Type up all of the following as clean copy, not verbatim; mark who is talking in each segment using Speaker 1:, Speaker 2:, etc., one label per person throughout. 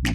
Speaker 1: Ka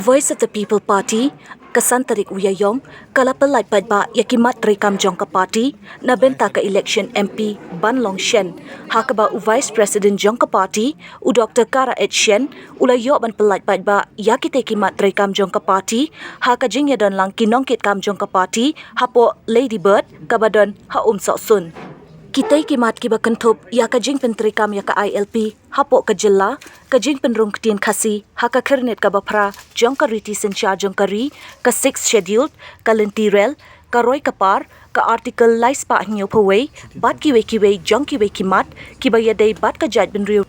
Speaker 1: Voice of the People Party, Kesan Tarik Uyayong, Kalapalai Padba Yakimat Rekam Jong ka Party, Nabenta ka election MP Ban Long Shen, Hakaba u Vice President Jong ka Party, u Dr. Kara Ed Shen, Ulayo Ban Palai Padba Yakite Kimat Rekam Jong ka Party, Haka Jingya Don Lang Kinongkit Kam Jong ka Party, Hapo Lady Bird, Kabadon Ha Sok Sun. Kitay kimat kiba kentup ya kajing pentrikam ya ka ILP hapo ka jilla kajing penrung ketien kasi haka kernet ka bapra jong ka riti sencha jong ka ri ka 6 scheduled ka lentirel ka roy ka par ka article lais pa hinyo paway bat kiwe jong kiwe kimat kiba ya day bat ka jaj benriu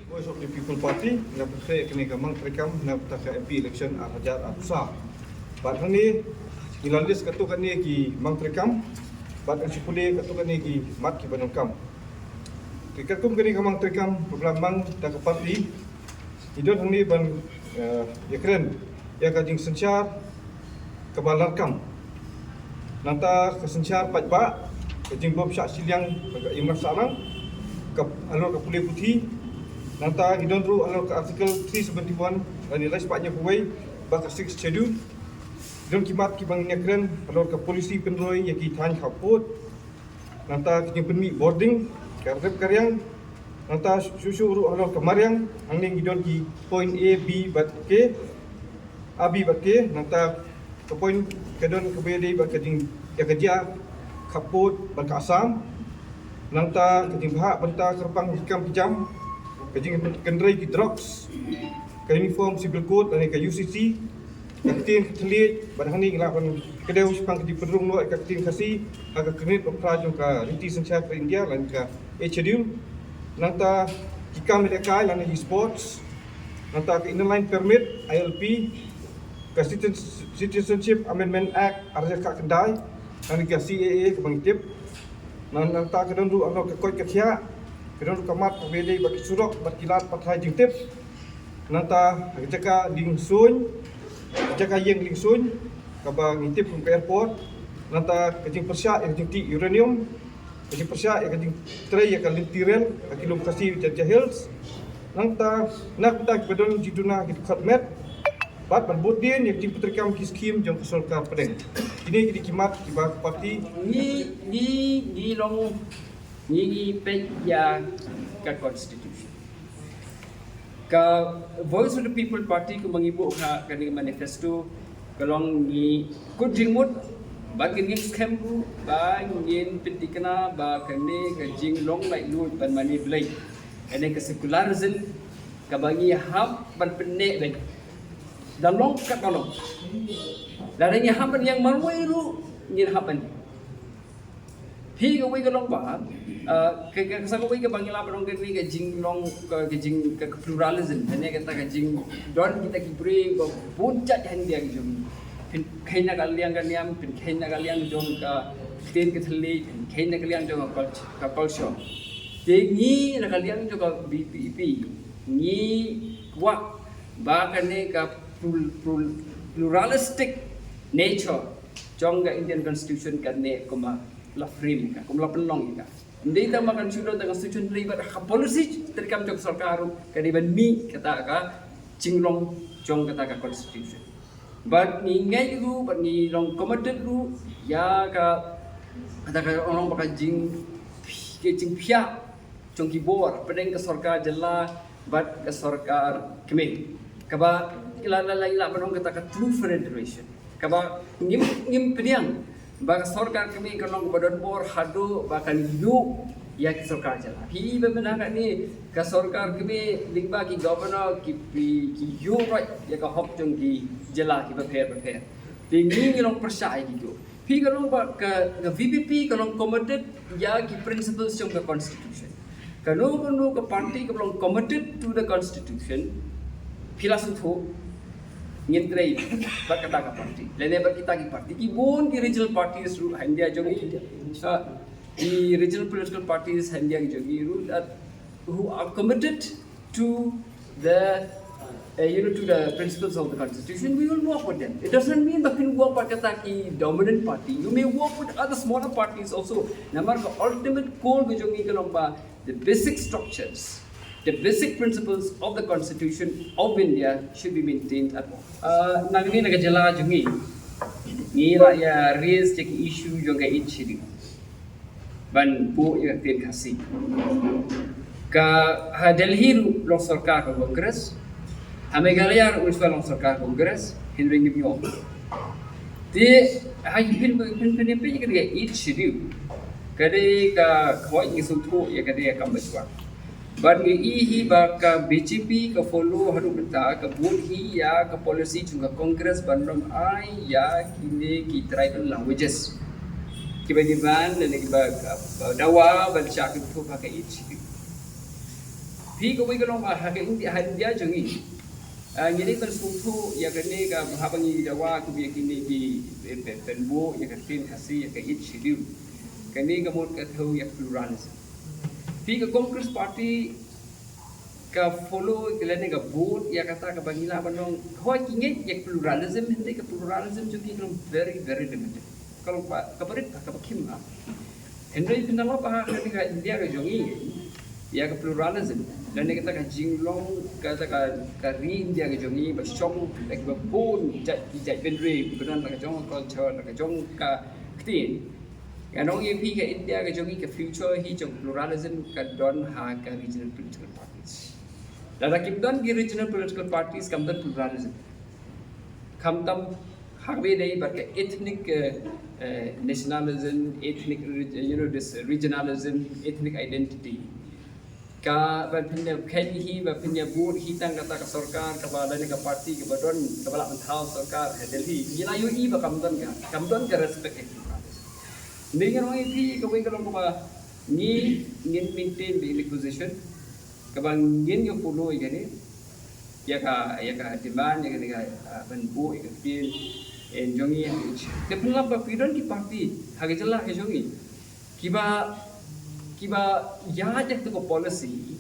Speaker 2: Voice of the People Party na pagkaya kini kamang trikam na pagkaya MP election ahajar apusa. Bat hani ilalis katukan ni ki mang trikam bat ang sipuli katukan ni ki mat ki banongkam. Trikatum kini kamang trikam programang ta ka parti idon hani ban yakren ya kajing sensyar kabalarkam. Nanta kesensyar pajba kajing bob syak siliang ka imar salang ka alor ka puli putih. Nanta idon ru alor ka artikel 371 dan nilai sepatnya kuwai baka 6 schedule. Don kimat kibang nyakren alor ka polisi penroy yaki tan kaput. Nanta kini penmi boarding karep karyang. Nanta susu ru alor ka maryang angning idon ki point A B bat K A B bat K nanta ke point kedon ke BD bat keding ya kerja kaput bat ka asam. Nanta keding bahak benta kerpang hikam pijam keding kendrai ki drugs ke uniform civil code dan ke UCC kaktin ketelit badhani ngelapan kedeu sepang di perung lo kaktin kasi aga kredit operasi ka riti sensia ke India lan ka schedule nanta kikam medekai lan sports nanta ke inline permit ILP ka citizenship amendment act arja ka kendai lan ka CAA ke bangtip nanta ke donru alo ke koi kakhia ke donru kamat ke bede baki surok bakilat pathai jingtip nanta jaka ding sun jaka yang lingsun kaba ngintip ke airport nanta kajing persya yang kajing uranium kajing persya yang kajing tray yang kalin tirel kakilum kasi jaja hills nanta nak tak bedon jiduna kit khatmet bat berbudin yang kajing putrikam kiskim jong kesolkar pedeng ini kini kimat kiba parti
Speaker 3: ni long ni pek ya ka constitution ka Voice of the People Party ko mangibu ka kaning manifesto kalong ni kujingmut ba kini scam ru ba ngin pintikana ba kani ka jing long like lu ban mani blai ene ka secularism ka bangi hab ban penne ben dan long ka kalong laranya haban yang malwai ru ngin haban Hi ka wei ka long ba ka sa ka wei ka bangila ba long ka wei ka jing long ka jing ka pluralism ane ka ta ka jing don kita ki bre ba puncak han dia jum pin khaina ka liang ka niam pin khaina ka liang jong ka ten ka thli pin khaina ka liang jong ka culture te ni na ka liang jong ka BPP ni wa ba ka ne ka pluralistic nature jong ka Indian constitution ka ne kuma la frame ka kumla penong ka hindi ta makan sudo ta constitution ribat ha policy terkam jok sarkaru kadiban mi kata ka cinglong jong kata ka constitution but ni ngai ru but ni long committed ru ya ka kata ka orang baka jing ke jing pia jong ki bor pedeng ke sarkar jela but ke sarkar kemi kaba ila penong kata ka true federation kaba ngim pediang baka sarkar kami kalong badon bor hadu bakan yu ya ki sarkar jala hi bemena ka ni ka sarkar kami lingba ki governor ki yu right ya ka hop jong ki jala ki prepare tingi ngilong persai gitu hi kalong ba ka VPP kalong committed ya ki principles jong ka constitution kanu ka party kalong committed to the constitution philosophy ngintrai ba kata ka party lene ba kita ki party ki bon ki regional parties ru India jogi the regional political parties India jogi ru that who are committed to the to the principles of the constitution, we will work with them. It doesn't mean that we work with the dominant party. You may work with other smaller parties also. Namar ka ultimate goal which the basic structures, the basic principles of the constitution of India should be maintained at all. Nangni nagajala jungi, ngira ya raise the issue yung ka itchiri. Ban po yung tin kasi. Ka Delhi lo sarkar ka Congress, Meghalaya usual lo sarkar Congress, Henry Nibyo. They have been paying each schedule. Kade ka kawai isutu ya kade ka kambaswa. But he ba ka BJP ka follow haru beta ka board hi ya ka policy chunga Congress bandom ai ya kine ki tribal languages. Kiba di ban dan kiba dawa ban cha ka tu ka each. Pi ka wi ka long ha ka India jungi. Ngini ban sutu ya kane ka habangi dawa ku bi kine ki penbo ya ka tin kasi ya ka each schedule. Kani gamot ka thau ya pluralism. Pi ka Congress party ka follow kelane ka vote ya kata ka bangila banong hoi kinget ya pluralism hindi ka pluralism juga very limited. Kalau ka parit ka pakim na. Henry pinalo pa ka India ka jongi ya ka pluralism. Dan kata ka jinglong kata ka ri India ka jongi ba shong like ba pun jai benre benan ka jong culture ka jong ka ktin. Kanong EP ka India ka jongi ka future hi jong pluralism ka don ha ka regional political parties. Dada kim don ki regional political parties kam don pluralism. Kam tam hagbe dai but ka ethnic nationalism, ethnic this regionalism, ethnic identity. Ka ba pinya kheli hi ba pinya board hi tang kata ka sarkar ka ba dani ka party ka ba don ka bala menthau sarkar Delhi. Yila yu i ba kam don ka respect Dengan orang itu, kau ingin kalau kau ingin maintain the position, kau ingin yang follow ini, ya ka demand, ya ka benbu, ya ka feel, enjoy yang itu. Tapi kalau berpikir di parti, harga jelas enjoy. Kiba ya je tu policy,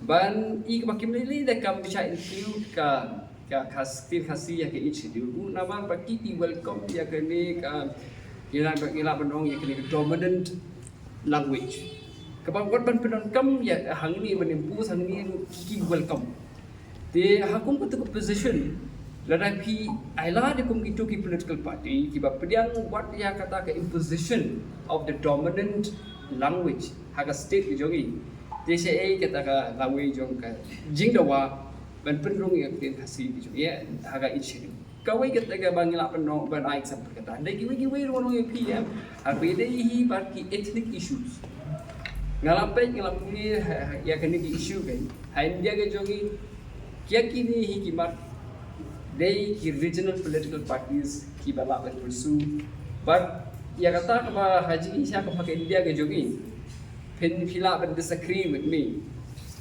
Speaker 3: ban ik bakim lili dah kam bisa include ka khasi ya ka itu. Nama bagi welcome ya ka ni ka Ila benong ya kini dominant language. Kapag ban penon kam ya hangni menimpu hangni ki welcome. Te hakum tu position lada pi aila de kum itu ki political party ki ba pediang what ya kata ke imposition of the dominant language haga state ki jogi. Te se kata ka language jong ka jingdawa ban penrong ya tin hasi ki jogi ya haga issue. Kawai kita ke bangila penong ban aik sampai kata. Dagi wigi rono yang PM. Arbeda hi barki ethnic issues. Ngalapai ya kini ki issue kan. Hain dia ke jogi kya kini hi kimat. They ki regional political parties ki bala ban pursue. But ya kata kaba haji isya ka pakai India ke jogi. Pen pila ban disagree with me.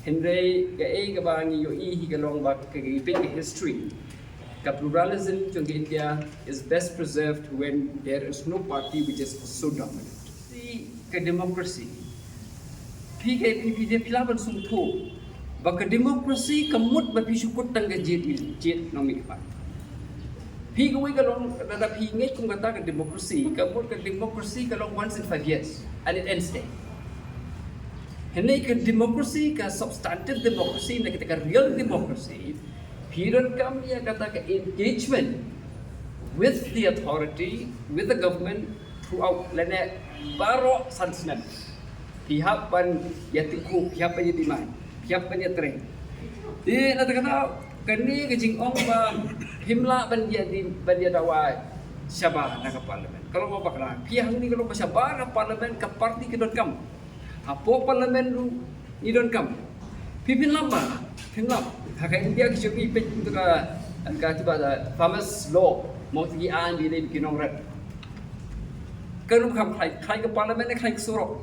Speaker 3: Henry ke bangi yo hi kalong bak ke history. Pluralism in India is best preserved when there is no party which is so dominant. The democracy. PKP dia pilaban sungto. Baka democracy kamut bapisukut tangga jet nomi pa. Pigawai kalong dada pingay kung kata ka democracy, kamut ka democracy kalong once in 5 years and it ends there. Hindi ka democracy ka substantive democracy na kita ka real democracy. Period come ya kata ke engagement with the authority, with the government throughout lene baro sansnan. Pihak pan yatiku, pihak pan yatiman, pihak pan yatreng. Di kata kani kejing ong ba himla ban yadawa syabah na ka parlimen. Kalau mau bakla pihak ni kalau syabah na parlimen ka parti ke don kam. Apo parlimen lu ni don kam. Pipin lama, haka India kisyoki pet untuk ka tiba famous law mau tigi an di le bikinong rat. Kanum kam khai ke parlimen khai ke surok.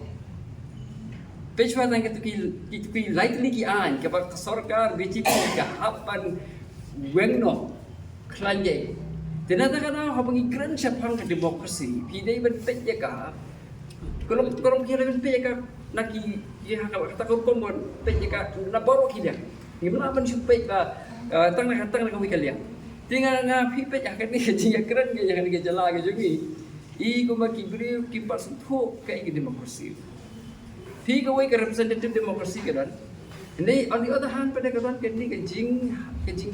Speaker 3: Pechwa tang ki likely ki an ke ba sarkar BJP ka hapan wengno klanje. Tenata kana habangi kran syapang ke demokrasi. Pidai ben pet ya ka. Kalau kira ben pet ya ka naki ya kata kon pet ya ka na baro ki dia. Gimana man supaya ka tang nak kami kalian. Tinggal ngapi pe akan ni jing keren ke jangan ke jala ke jungi. I ko maki beri kipas tu kayak demokrasi. Tiga way ke representative demokrasi kan. Ini on the other hand pada kawan kan ni kejing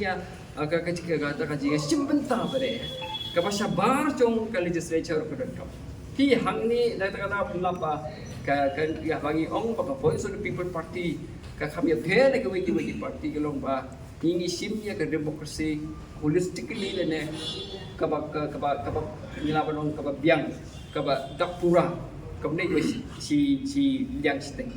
Speaker 3: ya agak kata kejing simpenta pada. Kapasya bar cong ke legislature ko dan kau. Ti hang ni kata pelapa kan ya bagi ong pa voice of the people party ka kami phele ke wiki party ke long ba hingi simnya ke demokrasi holistically lene kaba nilaban ong kaba biang kaba dapura kabne si liang siteng